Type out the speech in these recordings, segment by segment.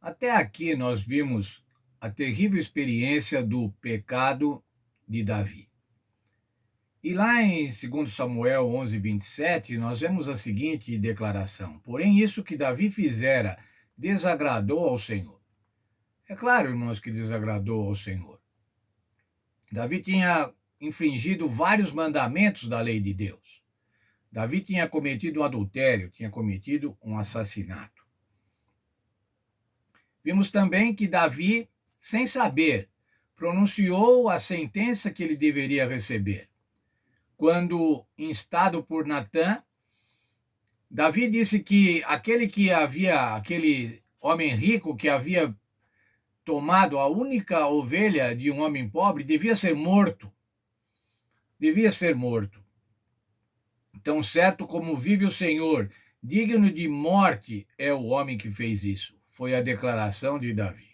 Até aqui nós vimos a terrível experiência do pecado de Davi. E lá em 2 Samuel 11:27, nós vemos a seguinte declaração: Porém, isso que Davi fizera desagradou ao Senhor. É claro, irmãos, que desagradou ao Senhor. Davi tinha infringido vários mandamentos da lei de Deus. Davi tinha cometido um adultério, tinha cometido um assassinato. Vimos também que Davi, sem saber, pronunciou a sentença que ele deveria receber. Quando instado por Natã, Davi disse que aquele homem rico que havia tomado a única ovelha de um homem pobre, devia ser morto. Devia ser morto. Tão certo como vive o Senhor, digno de morte é o homem que fez isso. Foi a declaração de Davi.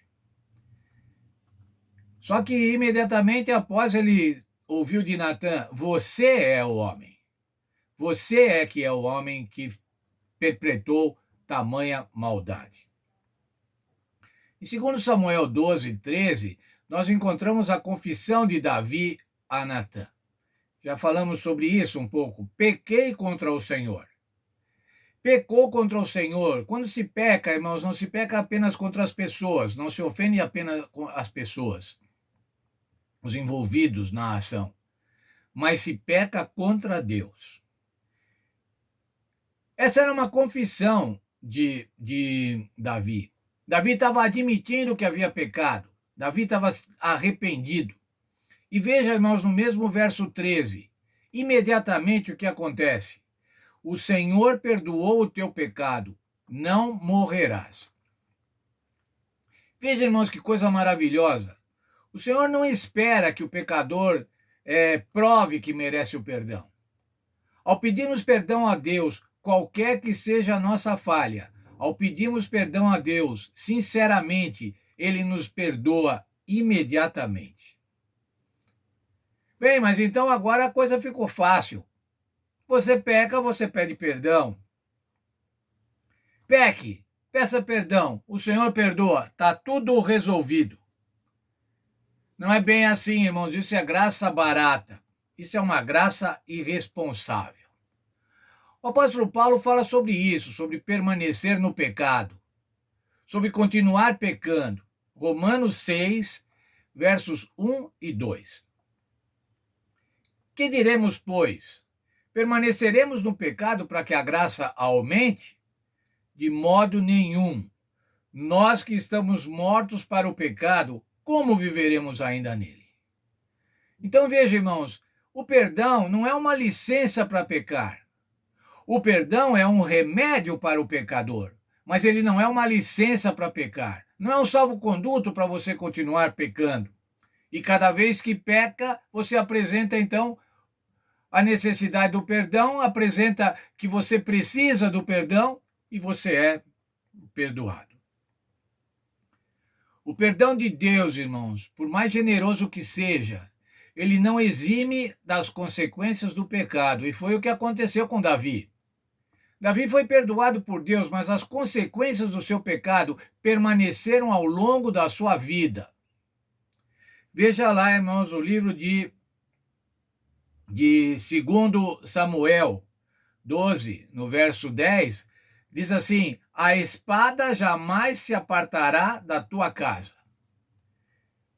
Só que imediatamente após ele ouviu de Natã: Você é o homem. Você é que é o homem que perpetrou tamanha maldade. Em 2 Samuel 12:13, nós encontramos a confissão de Davi a Natã. Já falamos sobre isso um pouco. Pequei contra o Senhor. Pecou contra o Senhor. Quando se peca, irmãos, não se peca apenas contra as pessoas, não se ofende apenas as pessoas, os envolvidos na ação, mas se peca contra Deus. Essa era uma confissão de Davi. Davi estava admitindo que havia pecado. Davi estava arrependido. E veja, irmãos, no mesmo verso 13, imediatamente o que acontece? O Senhor perdoou o teu pecado, não morrerás. Veja, irmãos, que coisa maravilhosa. O Senhor não espera que o pecador prove que merece o perdão. Ao pedirmos perdão a Deus, qualquer que seja a nossa falha, ao pedirmos perdão a Deus, sinceramente, Ele nos perdoa imediatamente. Bem, mas então agora a coisa ficou fácil. Você peca, você pede perdão. Peque, peça perdão, o Senhor perdoa, está tudo resolvido. Não é bem assim, irmãos, isso é graça barata. Isso é uma graça irresponsável. O apóstolo Paulo fala sobre isso, sobre permanecer no pecado, sobre continuar pecando. Romanos 6, versos 1 e 2. Que diremos, pois? Permaneceremos no pecado para que a graça aumente? De modo nenhum. Nós que estamos mortos para o pecado, como viveremos ainda nele? Então veja, irmãos, o perdão não é uma licença para pecar. O perdão é um remédio para o pecador, mas ele não é uma licença para pecar. Não é um salvo-conduto para você continuar pecando. E cada vez que peca, você apresenta então a necessidade do perdão, apresenta que você precisa do perdão e você é perdoado. O perdão de Deus, irmãos, por mais generoso que seja, ele não exime das consequências do pecado. E foi o que aconteceu com Davi. Davi foi perdoado por Deus, mas as consequências do seu pecado permaneceram ao longo da sua vida. Veja lá, irmãos, o livro de 2 Samuel 12, no verso 10, diz assim: a espada jamais se apartará da tua casa.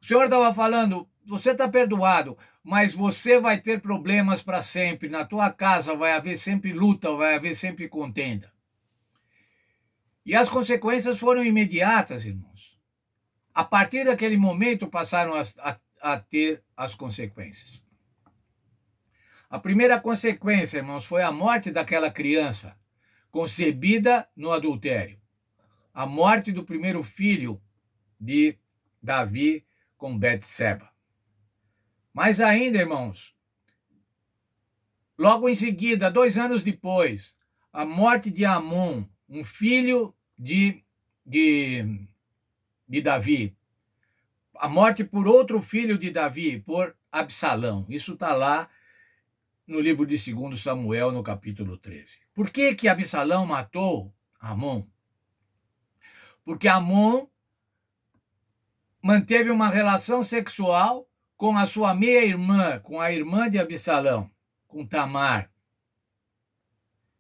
O Senhor estava falando, você está perdoado, mas você vai ter problemas para sempre. Na tua casa vai haver sempre luta, vai haver sempre contenda. E as consequências foram imediatas, irmãos. A partir daquele momento passaram a ter as consequências. A primeira consequência, irmãos, foi a morte daquela criança concebida no adultério. A morte do primeiro filho de Davi com Betseba. Mas ainda, irmãos, logo em seguida, 2 anos depois, a morte de Amon, um filho de Davi. A morte por outro filho de Davi, por Absalão. Isso está lá no livro de 2 Samuel, no capítulo 13. Por que Absalão matou Amon? Porque Amon manteve uma relação sexual com a sua meia-irmã, com a irmã de Absalão, com Tamar.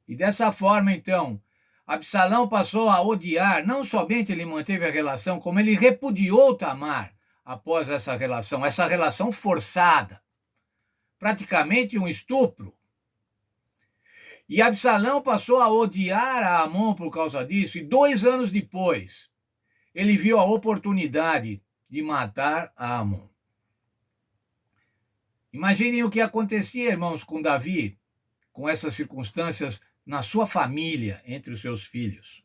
E dessa forma, então, Absalão passou a odiar, não somente ele manteve a relação, como ele repudiou Tamar após essa relação forçada, praticamente um estupro. E Absalão passou a odiar a Amon por causa disso, e 2 anos depois, ele viu a oportunidade de matar a Amon. Imaginem o que acontecia, irmãos, com Davi, com essas circunstâncias na sua família, entre os seus filhos.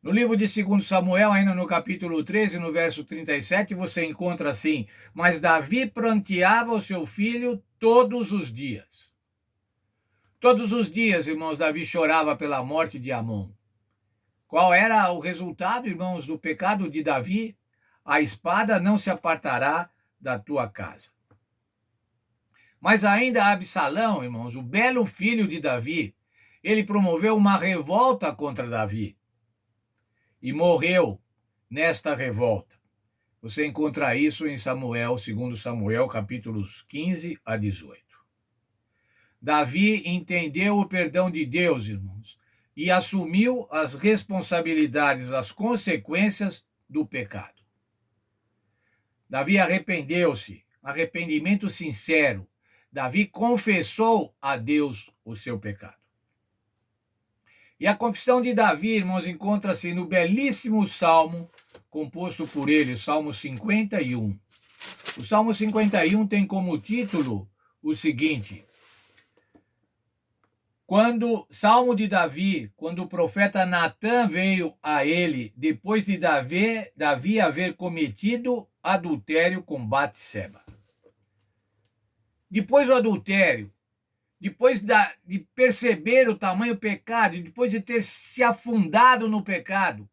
No livro de 2 Samuel, ainda no capítulo 13, no verso 37, você encontra assim: mas Davi pranteava o seu filho todos os dias. Todos os dias, irmãos, Davi chorava pela morte de Amon. Qual era o resultado, irmãos, do pecado de Davi? A espada não se apartará da tua casa. Mas ainda Absalão, irmãos, o belo filho de Davi, ele promoveu uma revolta contra Davi e morreu nesta revolta. Você encontra isso em Samuel, 2 Samuel, capítulos 15 a 18. Davi entendeu o perdão de Deus, irmãos, e assumiu as responsabilidades, as consequências do pecado. Davi arrependeu-se, arrependimento sincero. Davi confessou a Deus o seu pecado. E a confissão de Davi, irmãos, encontra-se no belíssimo salmo composto por ele, o Salmo 51. O Salmo 51 tem como título o seguinte: Salmo de Davi, quando o profeta Natã veio a ele, depois de Davi haver cometido adultério com Batseba. Depois do adultério, depois de perceber o tamanho do pecado, depois de ter se afundado no pecado,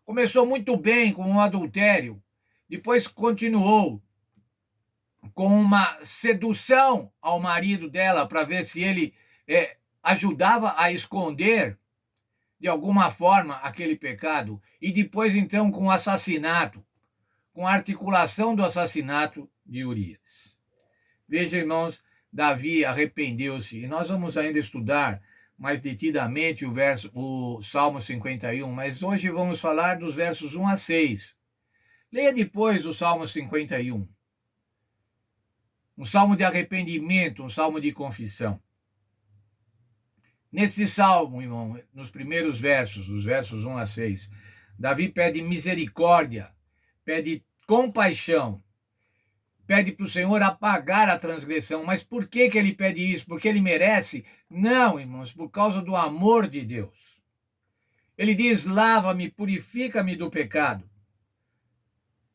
começou muito bem com o adultério, depois continuou com uma sedução ao marido dela para ver se ele ajudava a esconder de alguma forma aquele pecado, e depois então com o assassinato, com a articulação do assassinato de Urias. Veja, irmãos, Davi arrependeu-se, e nós vamos ainda estudar mais detidamente o Salmo 51, mas hoje vamos falar dos versos 1 a 6. Leia depois o Salmo 51. Um salmo de arrependimento, um salmo de confissão. Nesse salmo, irmão, nos primeiros versos, os versos 1 a 6, Davi pede misericórdia, pede compaixão, pede para o Senhor apagar a transgressão. Mas por que ele pede isso? Porque ele merece? Não, irmãos, por causa do amor de Deus. Ele diz: lava-me, purifica-me do pecado.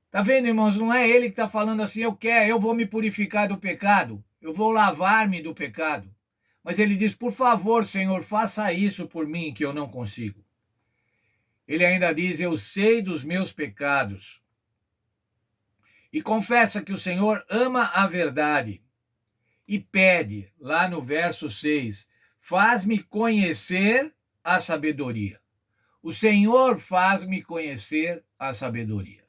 Tá vendo, irmãos? Não é ele que está falando assim: eu vou me purificar do pecado, eu vou lavar-me do pecado. Mas ele diz: por favor, Senhor, faça isso por mim, que eu não consigo. Ele ainda diz: eu sei dos meus pecados. E confessa que o Senhor ama a verdade. E pede, lá no verso 6, faz-me conhecer a sabedoria. O Senhor faz-me conhecer a sabedoria.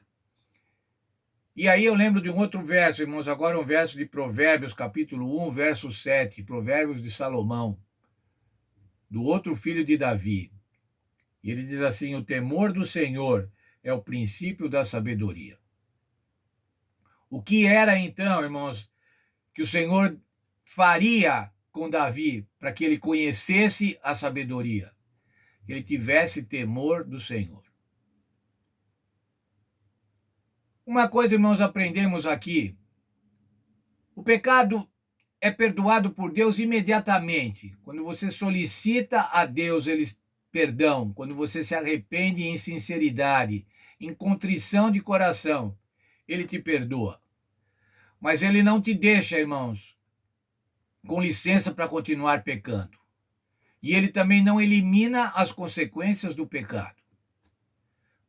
E aí eu lembro de um outro verso, irmãos, agora um verso de Provérbios, capítulo 1, verso 7, Provérbios de Salomão, do outro filho de Davi. E ele diz assim: o temor do Senhor é o princípio da sabedoria. O que era então, irmãos, que o Senhor faria com Davi para que ele conhecesse a sabedoria? Que ele tivesse temor do Senhor. Uma coisa, irmãos, aprendemos aqui: o pecado é perdoado por Deus imediatamente. Quando você solicita a Deus perdão, quando você se arrepende em sinceridade, em contrição de coração, ele te perdoa. Mas ele não te deixa, irmãos, com licença para continuar pecando. E ele também não elimina as consequências do pecado.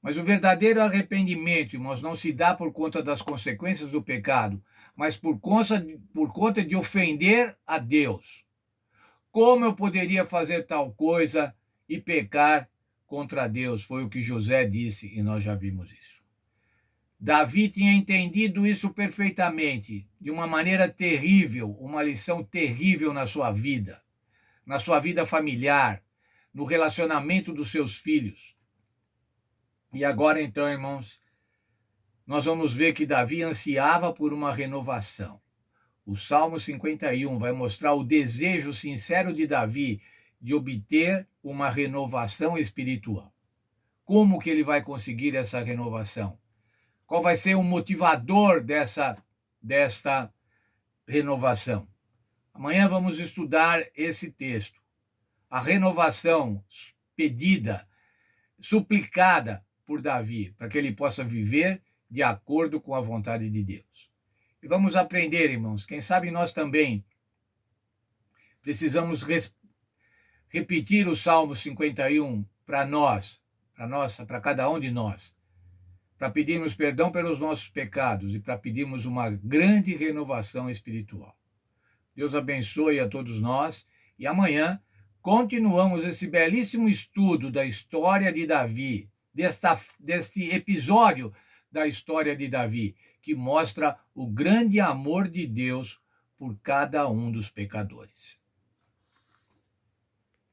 Mas o verdadeiro arrependimento, irmãos, não se dá por conta das consequências do pecado, mas por conta de ofender a Deus. Como eu poderia fazer tal coisa e pecar contra Deus? Foi o que José disse, e nós já vimos isso. Davi tinha entendido isso perfeitamente, de uma maneira terrível, uma lição terrível na sua vida familiar, no relacionamento dos seus filhos. E agora, então, irmãos, nós vamos ver que Davi ansiava por uma renovação. O Salmo 51 vai mostrar o desejo sincero de Davi de obter uma renovação espiritual. Como que ele vai conseguir essa renovação? Qual vai ser o motivador desta renovação? Amanhã vamos estudar esse texto. A renovação pedida, suplicada por Davi, para que ele possa viver de acordo com a vontade de Deus. E vamos aprender, irmãos, quem sabe nós também precisamos repetir o Salmo 51 para cada um de nós, para pedirmos perdão pelos nossos pecados e para pedirmos uma grande renovação espiritual. Deus abençoe a todos nós e amanhã continuamos esse belíssimo estudo da história de Davi, deste episódio da história de Davi, que mostra o grande amor de Deus por cada um dos pecadores.